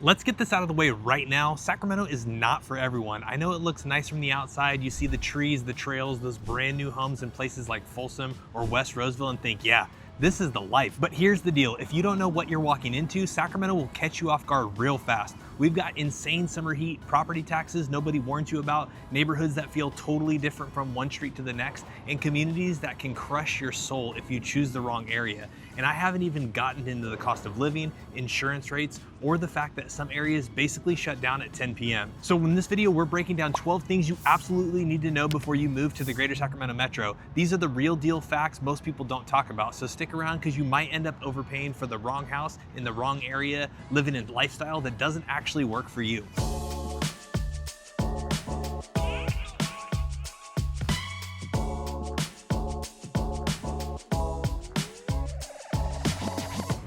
Let's get this out of the way right now. Sacramento is not for everyone. I know it looks nice from the outside. You see the trees, the trails, those brand new homes in places like Folsom or West Roseville and think, yeah, this is the life. But here's the deal. If you don't know what you're walking into, Sacramento will catch you off guard real fast. We've got insane summer heat, property taxes nobody warned you about, neighborhoods that feel totally different from one street to the next, and communities that can crush your soul if you choose the wrong area. And I haven't even gotten into the cost of living, insurance rates, or the fact that some areas basically shut down at 10 p.m. So in this video, we're breaking down 12 things you absolutely need to know before you move to the Greater Sacramento Metro. These are the real deal facts most people don't talk about. So stick around because you might end up overpaying for the wrong house in the wrong area, living a lifestyle that doesn't actually work for you.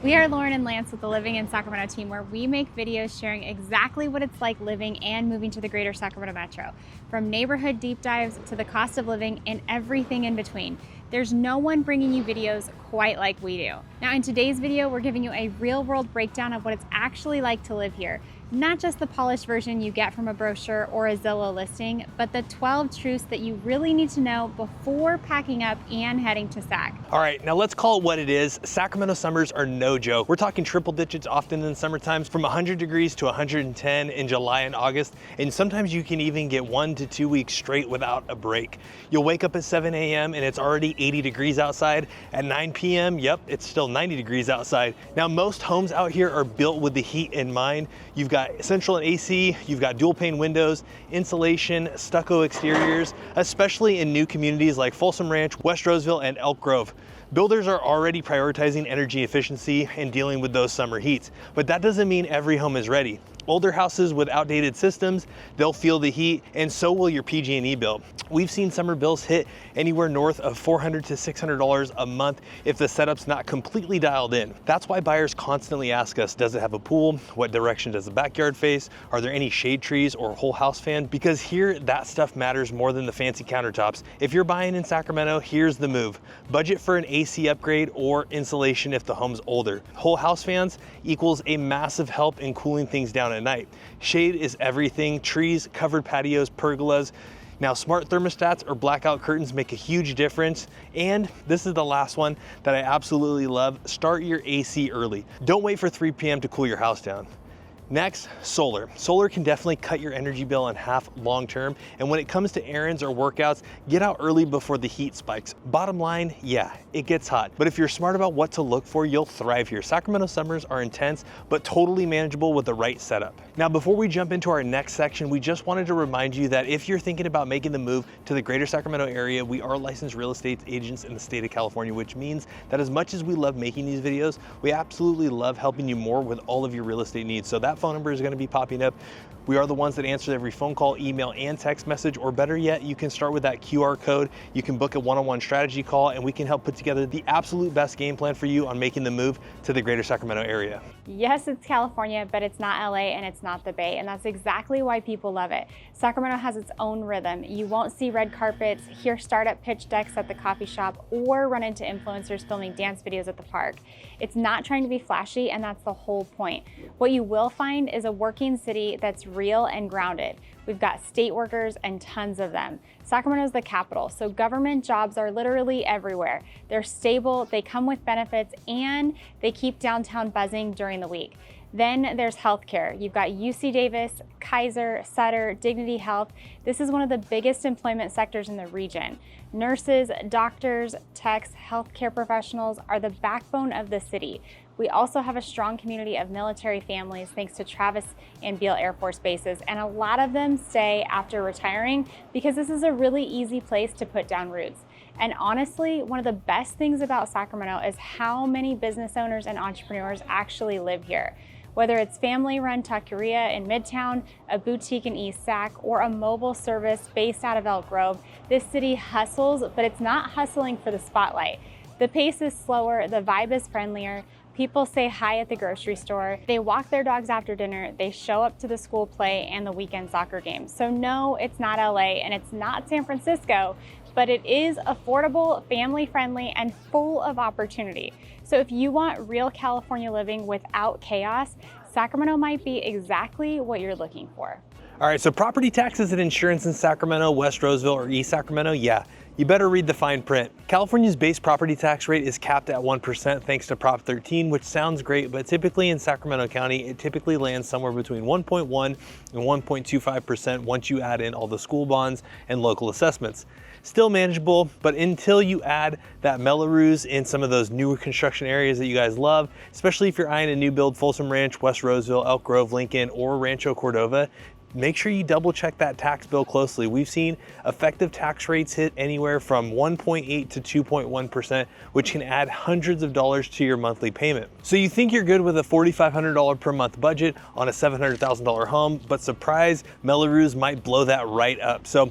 We are Lauren and Lance with the Living in Sacramento team, where we make videos sharing exactly what it's like living and moving to the Greater Sacramento Metro. From neighborhood deep dives to the cost of living and everything in between. There's no one bringing you videos quite like we do. Now in today's video, we're giving you a real world breakdown of what it's actually like to live here. Not just the polished version you get from a brochure or a Zillow listing, but the 12 truths that you really need to know before packing up and heading to Sac. All right, now let's call it what it is. Sacramento summers are no joke. We're talking triple digits often in summer times, from 100 degrees to 110 in July and August, and sometimes you can even get 1 to 2 weeks straight without a break. You'll wake up at 7 a.m. and it's already 80 degrees outside. At 9 p.m., yep, it's still 90 degrees outside. Now most homes out here are built with the heat in mind. You've got central and AC, you've got dual pane windows, insulation, stucco exteriors, especially in new communities like Folsom Ranch, West Roseville, and Elk Grove. Builders are already prioritizing energy efficiency and dealing with those summer heats, but that doesn't mean every home is ready. Older houses with outdated systems, they'll feel the heat, and so will your PG&E bill. We've seen summer bills hit anywhere north of $400 to $600 a month if the setup's not completely dialed in. That's why buyers constantly ask us, does it have a pool? What direction does the backyard face? Are there any shade trees or whole house fan? Because here, that stuff matters more than the fancy countertops. If you're buying in Sacramento, here's the move. Budget for an AC upgrade or insulation if the home's older. Whole house fans equals a massive help in cooling things down at night. Shade is everything. Trees, covered patios, pergolas. Now smart thermostats or blackout curtains make a huge difference. And this is the last one that I absolutely love. Start your AC early. Don't wait for 3 p.m. to cool your house down. Next, solar. Solar can definitely cut your energy bill in half long term. And when it comes to errands or workouts, get out early before the heat spikes. Bottom line, yeah, it gets hot. But if you're smart about what to look for, you'll thrive here. Sacramento summers are intense, but totally manageable with the right setup. Now, before we jump into our next section, we just wanted to remind you that if you're thinking about making the move to the Greater Sacramento area, we are licensed real estate agents in the state of California, which means that as much as we love making these videos, we absolutely love helping you more with all of your real estate needs. So that phone number is going to be popping up. We are the ones that answer every phone call, email, and text message, or better yet, you can start with that QR code. You can book a one-on-one strategy call, and we can help put together the absolute best game plan for you on making the move to the Greater Sacramento area. Yes, it's California, but it's not LA and it's not the Bay, and that's exactly why people love it. Sacramento has its own rhythm. You won't see red carpets, hear startup pitch decks at the coffee shop, or run into influencers filming dance videos at the park. It's not trying to be flashy, and that's the whole point. What you will find is a working city that's real and grounded. We've got state workers and tons of them. Sacramento is the capital, so government jobs are literally everywhere. They're stable, they come with benefits, and they keep downtown buzzing during the week. Then there's healthcare. You've got UC Davis, Kaiser, Sutter, Dignity Health. This is one of the biggest employment sectors in the region. Nurses, doctors, techs, healthcare professionals are the backbone of the city. We also have a strong community of military families thanks to Travis and Beale Air Force bases, and a lot of them stay after retiring because this is a really easy place to put down roots. And honestly, one of the best things about Sacramento is how many business owners and entrepreneurs actually live here. Whether it's family-run taqueria in Midtown, a boutique in East Sac, or a mobile service based out of Elk Grove, this city hustles, but it's not hustling for the spotlight. The pace is slower, the vibe is friendlier, people say hi at the grocery store, they walk their dogs after dinner, they show up to the school play and the weekend soccer games. So no, it's not LA and it's not San Francisco, but it is affordable, family-friendly, and full of opportunity. So if you want real California living without chaos, Sacramento might be exactly what you're looking for. All right, so property taxes and insurance in Sacramento, West Roseville, or East Sacramento, yeah, you better read the fine print. California's base property tax rate is capped at 1% thanks to Prop 13, which sounds great, but typically in Sacramento County, it typically lands somewhere between 1.1 and 1.25% once you add in all the school bonds and local assessments. Still manageable, but until you add that Melrose in some of those newer construction areas that you guys love, especially if you're eyeing a new build Folsom Ranch, West Roseville, Elk Grove, Lincoln, or Rancho Cordova, make sure you double check that tax bill closely. We've seen effective tax rates hit anywhere from 1.8 to 2.1%, which can add hundreds of dollars to your monthly payment. So you think you're good with a $4,500 per month budget on a $700,000 home, but surprise, Melrose might blow that right up. So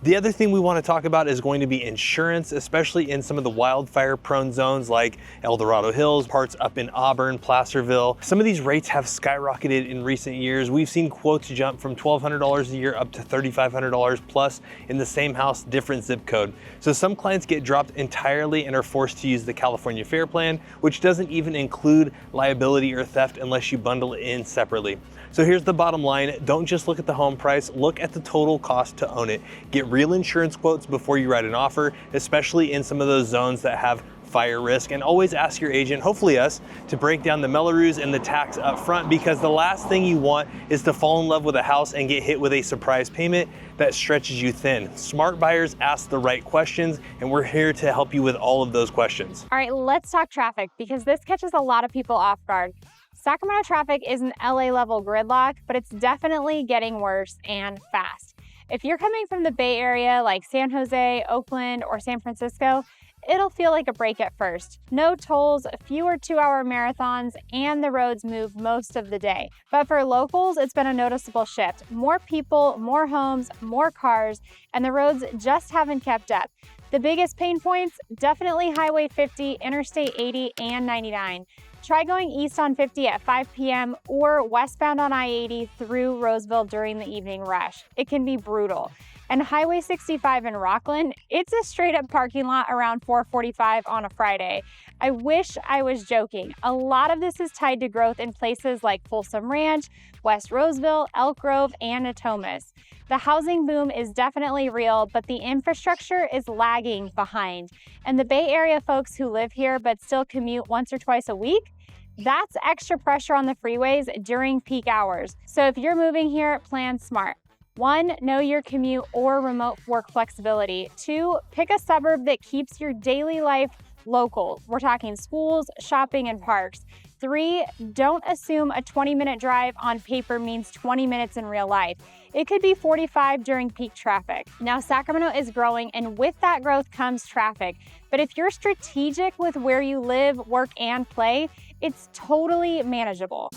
the other thing we want to talk about is going to be insurance, especially in some of the wildfire prone zones like El Dorado Hills, parts up in Auburn, Placerville. Some of these rates have skyrocketed in recent years. We've seen quotes jump from $1,200 a year up to $3,500 plus in the same house, different zip code. So some clients get dropped entirely and are forced to use the California Fair Plan, which doesn't even include liability or theft unless you bundle it in separately. So here's the bottom line. Don't just look at the home price, look at the total cost to own it. Get real insurance quotes before you write an offer, especially in some of those zones that have fire risk, and always ask your agent, hopefully us, to break down the Melrose and the tax up front, because the last thing you want is to fall in love with a house and get hit with a surprise payment that stretches you thin. Smart buyers ask the right questions, and we're here to help you with all of those questions. All right, let's talk traffic, because this catches a lot of people off guard. Sacramento traffic isn't LA level gridlock, but it's definitely getting worse and fast. If you're coming from the Bay Area like San Jose, Oakland, or San Francisco, it'll feel like a break at first. No tolls, fewer 2-hour marathons, and the roads move most of the day. But for locals, it's been a noticeable shift. More people, more homes, more cars, and the roads just haven't kept up. The biggest pain points, definitely Highway 50, Interstate 80, and 99. Try going east on 50 at 5 p.m. or westbound on I-80 through Roseville during the evening rush. It can be brutal. And Highway 65 in Rockland, it's a straight up parking lot around 4:45 on a Friday. I wish I was joking. A lot of this is tied to growth in places like Folsom Ranch, West Roseville, Elk Grove, and Natomas. The housing boom is definitely real, but the infrastructure is lagging behind. And the Bay Area folks who live here but still commute once or twice a week, that's extra pressure on the freeways during peak hours. So if you're moving here, plan smart. 1, know your commute or remote work flexibility. 2, pick a suburb that keeps your daily life local. We're talking schools, shopping, and parks. 3, don't assume a 20-minute drive on paper means 20 minutes in real life. It could be 45 during peak traffic. Now, Sacramento is growing, and with that growth comes traffic. But if you're strategic with where you live, work, and play, it's totally manageable.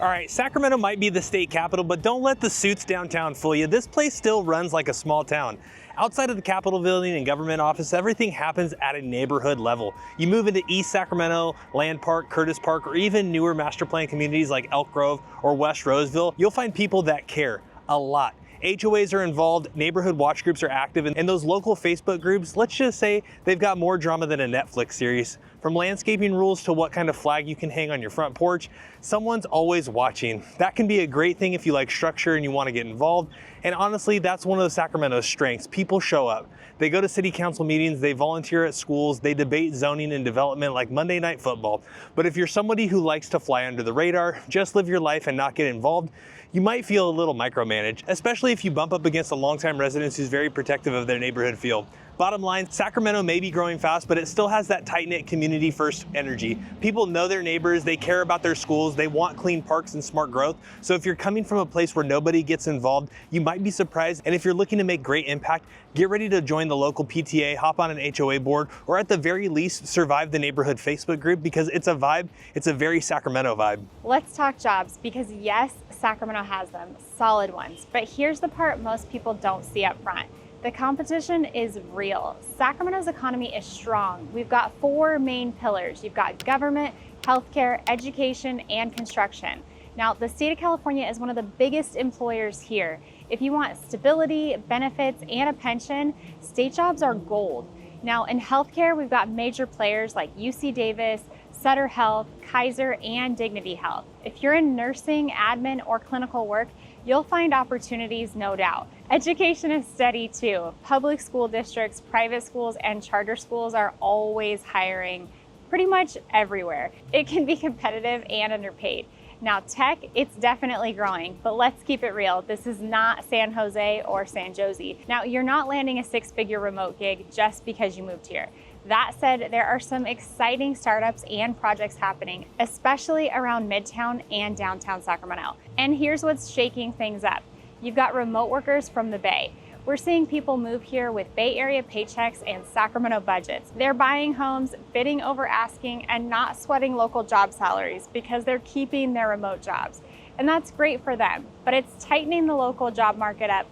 All right, Sacramento might be the state capital, but don't let the suits downtown fool you. This place still runs like a small town. Outside of the Capitol building and government office, everything happens at a neighborhood level. You move into East Sacramento, Land Park, Curtis Park, or even newer master plan communities like Elk Grove or West Roseville, you'll find people that care a lot. HOAs are involved, neighborhood watch groups are active, and those local Facebook groups, let's just say they've got more drama than a Netflix series. From landscaping rules to what kind of flag you can hang on your front porch, someone's always watching. That can be a great thing if you like structure and you want to get involved. And honestly, that's one of Sacramento's strengths. People show up. They go to city council meetings, they volunteer at schools, they debate zoning and development like Monday Night Football. But if you're somebody who likes to fly under the radar, just live your life and not get involved, you might feel a little micromanaged, especially if you bump up against a longtime resident who's very protective of their neighborhood feel. Bottom line, Sacramento may be growing fast, but it still has that tight-knit community-first energy. People know their neighbors, they care about their schools, they want clean parks and smart growth. So if you're coming from a place where nobody gets involved, you might be surprised. And if you're looking to make great impact, get ready to join the local PTA, hop on an HOA board, or at the very least, survive the neighborhood Facebook group, because it's a vibe. It's a very Sacramento vibe. Let's talk jobs, because yes, Sacramento has them, solid ones. But here's the part most people don't see up front. The competition is real. Sacramento's economy is strong. We've got 4 main pillars. You've got government, healthcare, education, and construction. Now, the state of California is one of the biggest employers here. If you want stability, benefits, and a pension, state jobs are gold. Now in healthcare, we've got major players like UC Davis, Sutter Health, Kaiser, and Dignity Health. If you're in nursing, admin, or clinical work, you'll find opportunities, no doubt. Education is steady too. Public school districts, private schools, and charter schools are always hiring pretty much everywhere. It can be competitive and underpaid. Now tech, it's definitely growing, but let's keep it real. This is not San Jose or San Jose. Now you're not landing a six-figure remote gig just because you moved here. That said, there are some exciting startups and projects happening, especially around Midtown and downtown Sacramento. And here's what's shaking things up. You've got remote workers from the Bay. We're seeing people move here with Bay Area paychecks and Sacramento budgets. They're buying homes, bidding over asking, and not sweating local job salaries because they're keeping their remote jobs. And that's great for them, but it's tightening the local job market up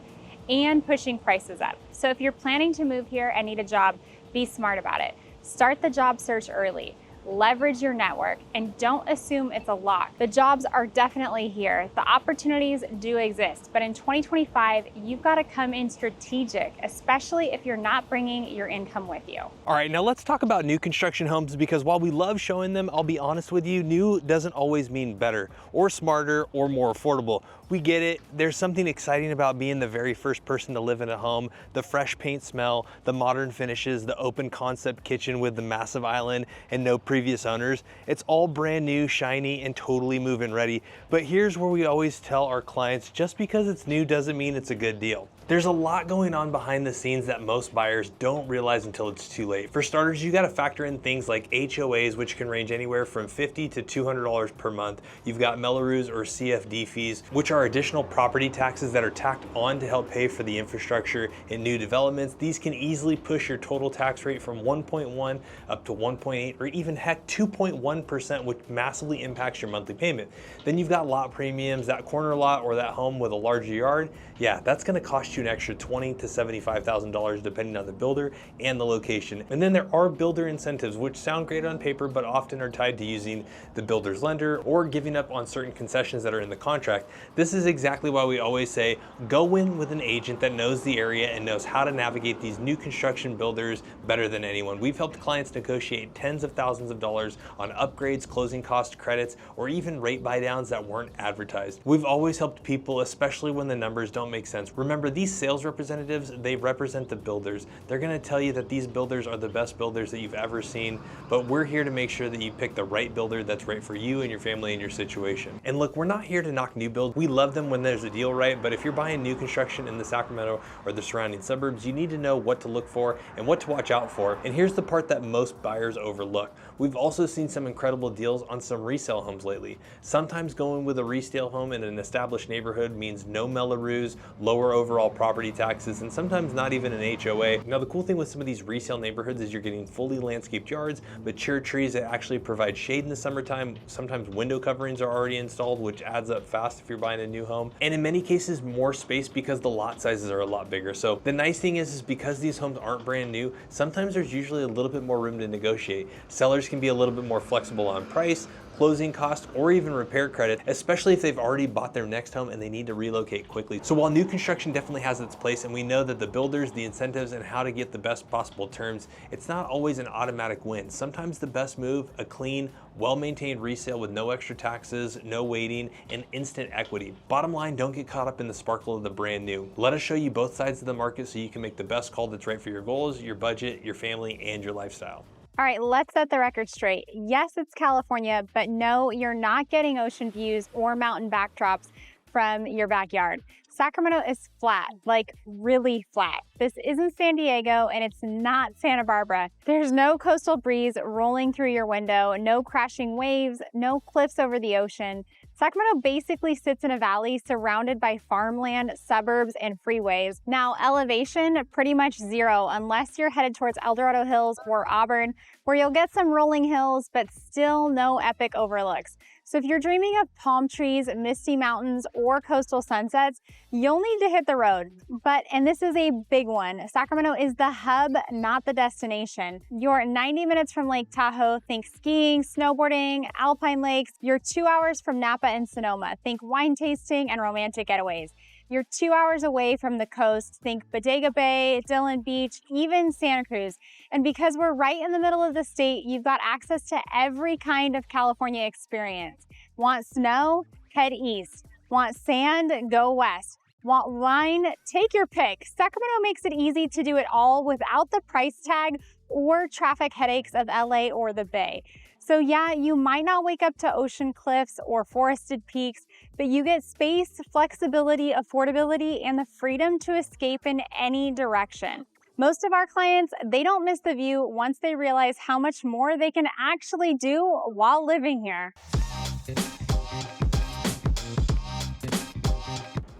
and pushing prices up. So if you're planning to move here and need a job, be smart about it. Start the job search early. Leverage your network and don't assume it's a lock. The jobs are definitely here. The opportunities do exist, but in 2025, you've got to come in strategic, especially if you're not bringing your income with you. All right, now let's talk about new construction homes, because while we love showing them, I'll be honest with you, new doesn't always mean better or smarter or more affordable. We get it. There's something exciting about being the very first person to live in a home, the fresh paint smell, the modern finishes, the open concept kitchen with the massive island and no previous owners. It's all brand new, shiny, and totally move-in ready. But here's where we always tell our clients, just because it's new doesn't mean it's a good deal. There's a lot going on behind the scenes that most buyers don't realize until it's too late. For starters, you got to factor in things like HOAs, which can range anywhere from $50 to $200 per month. You've got Melrose or CFD fees, which are additional property taxes that are tacked on to help pay for the infrastructure in new developments. These can easily push your total tax rate from 1.1 up to 1.8 or even heck 2.1%, which massively impacts your monthly payment. Then you've got lot premiums, that corner lot or that home with a larger yard. Yeah, that's going to cost you an extra $20,000 to $75,000 depending on the builder and the location. And then there are builder incentives, which sound great on paper, but often are tied to using the builder's lender or giving up on certain concessions that are in the contract. This is exactly why we always say, go in with an agent that knows the area and knows how to navigate these new construction builders better than anyone. We've helped clients negotiate tens of thousands of dollars on upgrades, closing cost credits, or even rate buy downs that weren't advertised. We've always helped people, especially when the numbers don't make sense. Remember, these sales representatives, they represent the builders. They're gonna tell you that these builders are the best builders that you've ever seen, but we're here to make sure that you pick the right builder that's right for you and your family and your situation. And look, we're not here to knock new builds. We love them when there's a deal right, but if you're buying new construction in the Sacramento or the surrounding suburbs, you need to know what to look for and what to watch out for. And here's the part that most buyers overlook. We've also seen some incredible deals on some resale homes lately. Sometimes going with a resale home in an established neighborhood means no Melrose, lower overall property taxes, and sometimes not even an HOA. Now, the cool thing with some of these resale neighborhoods is you're getting fully landscaped yards, mature trees that actually provide shade in the summertime. Sometimes window coverings are already installed, which adds up fast if you're buying a new home. And in many cases, more space because the lot sizes are a lot bigger. So the nice thing is because these homes aren't brand new, sometimes there's usually a little bit more room to negotiate. Sellers can be a little bit more flexible on price, closing costs, or even repair credit, especially if they've already bought their next home and they need to relocate quickly. So while new construction definitely has its place, and we know that the builders, the incentives, and how to get the best possible terms, it's not always an automatic win. Sometimes the best move, a clean, well-maintained resale with no extra taxes, no waiting, and instant equity. Bottom line, don't get caught up in the sparkle of the brand new. Let us show you both sides of the market so you can make the best call that's right for your goals, your budget, your family, and your lifestyle. All right, let's set the record straight. Yes, it's California, but no, you're not getting ocean views or mountain backdrops from your backyard. Sacramento is flat, like really flat. This isn't San Diego and it's not Santa Barbara. There's no coastal breeze rolling through your window, no crashing waves, no cliffs over the ocean. Sacramento basically sits in a valley surrounded by farmland, suburbs, and freeways. Now, elevation, pretty much zero unless you're headed towards El Dorado Hills or Auburn, where you'll get some rolling hills, but still no epic overlooks. So if you're dreaming of palm trees, misty mountains, or coastal sunsets, you'll need to hit the road. But, and this is a big one, Sacramento is the hub, not the destination. You're 90 minutes from Lake Tahoe, think skiing, snowboarding, alpine lakes. You're 2 hours from Napa and Sonoma, think wine tasting and romantic getaways. You're 2 hours away from the coast. Think Bodega Bay, Dillon Beach, even Santa Cruz. And because we're right in the middle of the state, you've got access to every kind of California experience. Want snow? Head east. Want sand? Go west. Want wine? Take your pick. Sacramento makes it easy to do it all without the price tag or traffic headaches of LA or the Bay. So yeah, you might not wake up to ocean cliffs or forested peaks, but you get space, flexibility, affordability, and the freedom to escape in any direction. Most of our clients, they don't miss the view once they realize how much more they can actually do while living here.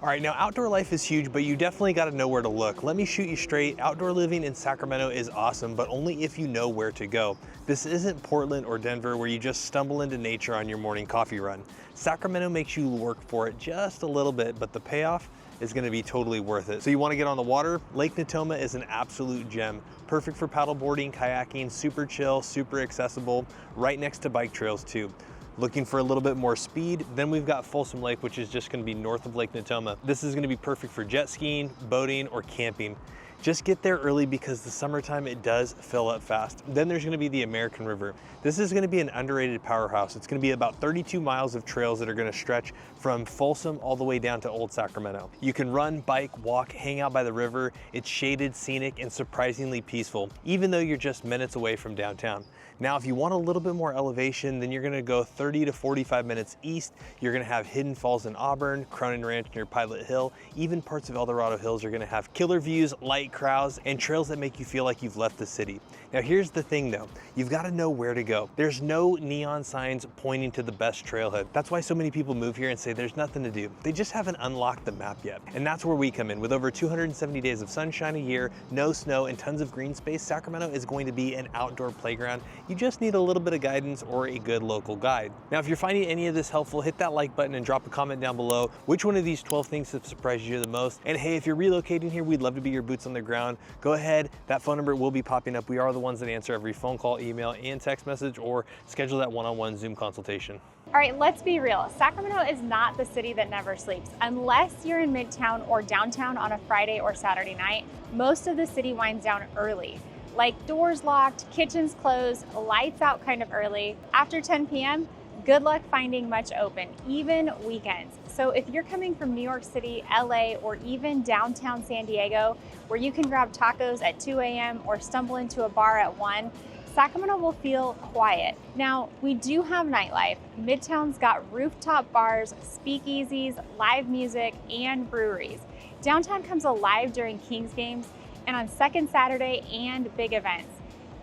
All right, now outdoor life is huge, but you definitely got to know where to look. Let me shoot you straight. Outdoor living in Sacramento is awesome, but only if you know where to go. This isn't Portland or Denver where you just stumble into nature on your morning coffee run. Sacramento makes you work for it just a little bit, but the payoff is going to be totally worth it. So you want to get on the water? Lake Natoma is an absolute gem. Perfect for paddleboarding, kayaking, super chill, super accessible, right next to bike trails too. Looking for a little bit more speed, then we've got Folsom Lake, which is just going to be north of Lake Natoma. This is going to be perfect for jet skiing, boating, or camping. Just get there early because the summertime, it does fill up fast. Then there's going to be the American River. This is going to be an underrated powerhouse. It's going to be about 32 miles of trails that are going to stretch from Folsom all the way down to Old Sacramento. You can run, bike, walk, hang out by the river. It's shaded, scenic, and surprisingly peaceful, even though you're just minutes away from downtown. Now, if you want a little bit more elevation, then you're gonna go 30 to 45 minutes east. You're gonna have Hidden Falls in Auburn, Cronin Ranch near Pilot Hill, even parts of El Dorado Hills are gonna have killer views, light crowds, and trails that make you feel like you've left the city. Now, here's the thing though, you've gotta know where to go. There's no neon signs pointing to the best trailhead. That's why so many people move here and say there's nothing to do. They just haven't unlocked the map yet. And that's where we come in. With over 270 days of sunshine a year, no snow, and tons of green space, Sacramento is going to be an outdoor playground. You just need a little bit of guidance or a good local guide. Now, if you're finding any of this helpful, hit that like button and drop a comment down below. Which one of these 12 things have surprised you the most? And hey, if you're relocating here, we'd love to be your boots on the ground. Go ahead, that phone number will be popping up. We are the ones that answer every phone call, email, and text message, or schedule that one-on-one Zoom consultation. All right, let's be real. Sacramento is not the city that never sleeps. Unless you're in Midtown or downtown on a Friday or Saturday night, most of the city winds down early. Like doors locked, kitchens closed, lights out kind of early. After 10 p.m., good luck finding much open, even weekends. So if you're coming from New York City, LA, or even downtown San Diego, where you can grab tacos at 2 a.m. or stumble into a bar at 1, Sacramento will feel quiet. Now, we do have nightlife. Midtown's got rooftop bars, speakeasies, live music, and breweries. Downtown comes alive during Kings games and on second Saturday and big events.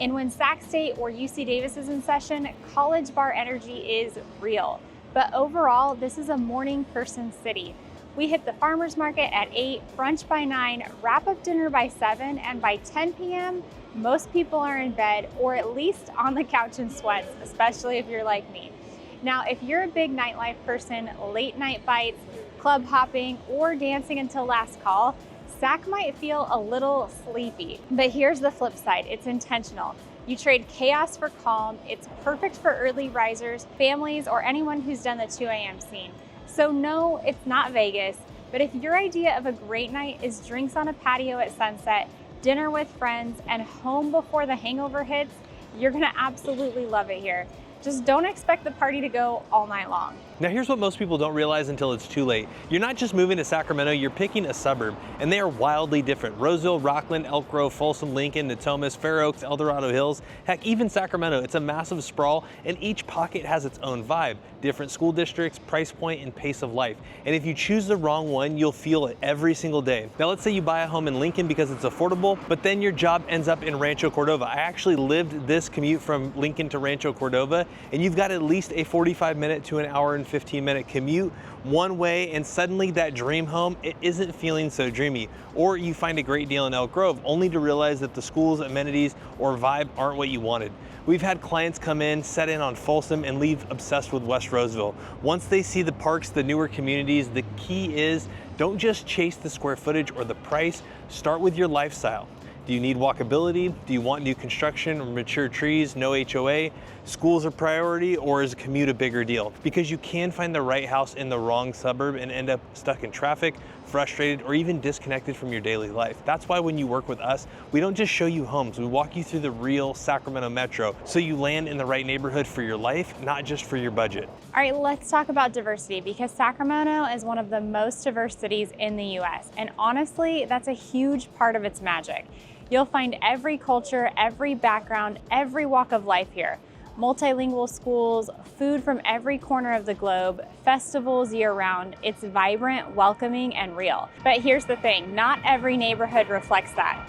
And when Sac State or UC Davis is in session, college bar energy is real. But overall, this is a morning person city. We hit the farmer's market at 8, brunch by 9, wrap up dinner by 7, and by 10 p.m., most people are in bed or at least on the couch in sweats, especially if you're like me. Now, if you're a big nightlife person, late night bites, club hopping, or dancing until last call, Sac might feel a little sleepy. But here's the flip side, it's intentional. You trade chaos for calm. It's perfect for early risers, families, or anyone who's done the 2 a.m. scene. So no, it's not Vegas, but if your idea of a great night is drinks on a patio at sunset, dinner with friends, and home before the hangover hits, you're gonna absolutely love it here. Just don't expect the party to go all night long. Now here's what most people don't realize until it's too late. You're not just moving to Sacramento, you're picking a suburb, and they are wildly different. Roseville, Rockland, Elk Grove, Folsom, Lincoln, Natomas, Fair Oaks, El Dorado Hills, heck, even Sacramento. It's a massive sprawl, and each pocket has its own vibe. Different school districts, price point, and pace of life. And if you choose the wrong one, you'll feel it every single day. Now let's say you buy a home in Lincoln because it's affordable, but then your job ends up in Rancho Cordova. I actually lived this commute from Lincoln to Rancho Cordova, and you've got at least a 45-minute to an hour and 15-minute commute one way, and suddenly that dream home, it isn't feeling so dreamy. Or you find a great deal in Elk Grove only to realize that the schools, amenities, or vibe aren't what you wanted. We've had clients come in, set in on Folsom, and leave obsessed with West Roseville. Once they see the parks, the newer communities, the key is don't just chase the square footage or the price, start with your lifestyle. Do you need walkability? Do you want new construction or mature trees, no HOA? Schools a priority, or is a commute a bigger deal? Because you can find the right house in the wrong suburb and end up stuck in traffic, frustrated, or even disconnected from your daily life. That's why when you work with us, we don't just show you homes, we walk you through the real Sacramento metro so you land in the right neighborhood for your life, not just for your budget. All right, let's talk about diversity, because Sacramento is one of the most diverse cities in the US. And honestly, that's a huge part of its magic. You'll find every culture, every background, every walk of life here. Multilingual schools, food from every corner of the globe, festivals year-round. It's vibrant, welcoming, and real. But here's the thing, not every neighborhood reflects that,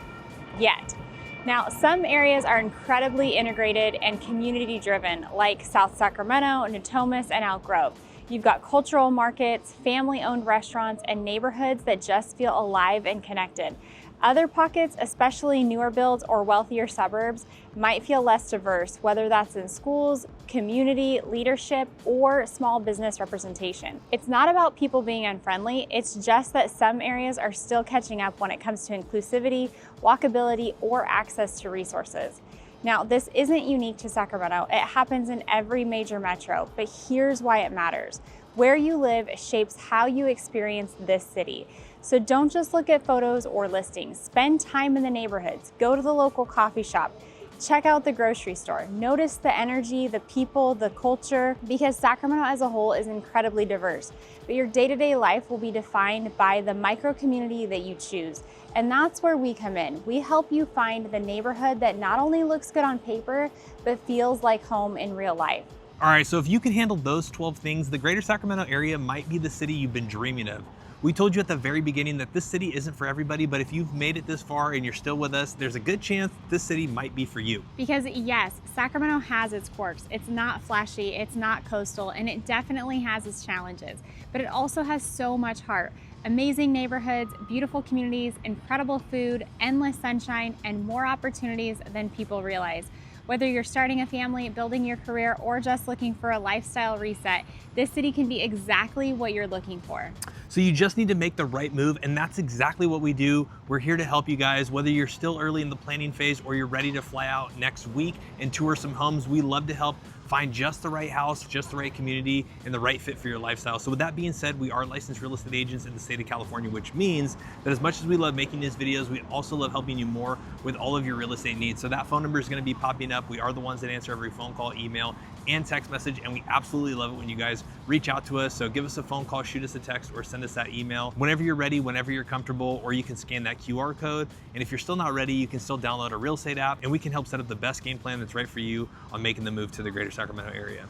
yet. Now, some areas are incredibly integrated and community-driven, like South Sacramento, Natomas, and Elk Grove. You've got cultural markets, family-owned restaurants, and neighborhoods that just feel alive and connected. Other pockets, especially newer builds or wealthier suburbs, might feel less diverse, whether that's in schools, community, leadership, or small business representation. It's not about people being unfriendly, it's just that some areas are still catching up when it comes to inclusivity, walkability, or access to resources. Now, this isn't unique to Sacramento. It happens in every major metro, but here's why it matters. Where you live shapes how you experience this city. So don't just look at photos or listings. Spend time in the neighborhoods. Go to the local coffee shop. Check out the grocery store. Notice the energy, the people, the culture, because Sacramento as a whole is incredibly diverse. But your day-to-day life will be defined by the micro community that you choose. And that's where we come in. We help you find the neighborhood that not only looks good on paper, but feels like home in real life. All right, so if you can handle those 12 things, the Greater Sacramento area might be the city you've been dreaming of. We told you at the very beginning that this city isn't for everybody, but if you've made it this far and you're still with us, there's a good chance this city might be for you. Because yes, Sacramento has its quirks. It's not flashy, it's not coastal, and it definitely has its challenges. But it also has so much heart. Amazing neighborhoods, beautiful communities, incredible food, endless sunshine, and more opportunities than people realize. Whether you're starting a family, building your career, or just looking for a lifestyle reset, this city can be exactly what you're looking for. So you just need to make the right move, and that's exactly what we do. We're here to help you guys, whether you're still early in the planning phase or you're ready to fly out next week and tour some homes. We love to help find just the right house, just the right community, and the right fit for your lifestyle. So with that being said, we are licensed real estate agents in the state of California, which means that as much as we love making these videos, we also love helping you more with all of your real estate needs. So that phone number is gonna be popping up. We are the ones that answer every phone call, email, and text message, and we absolutely love it when you guys reach out to us. So give us a phone call, shoot us a text, or send us that email whenever you're ready, whenever you're comfortable, or you can scan that QR code. And if you're still not ready, you can still download a real estate app, and we can help set up the best game plan that's right for you on making the move to the Greater Sacramento area.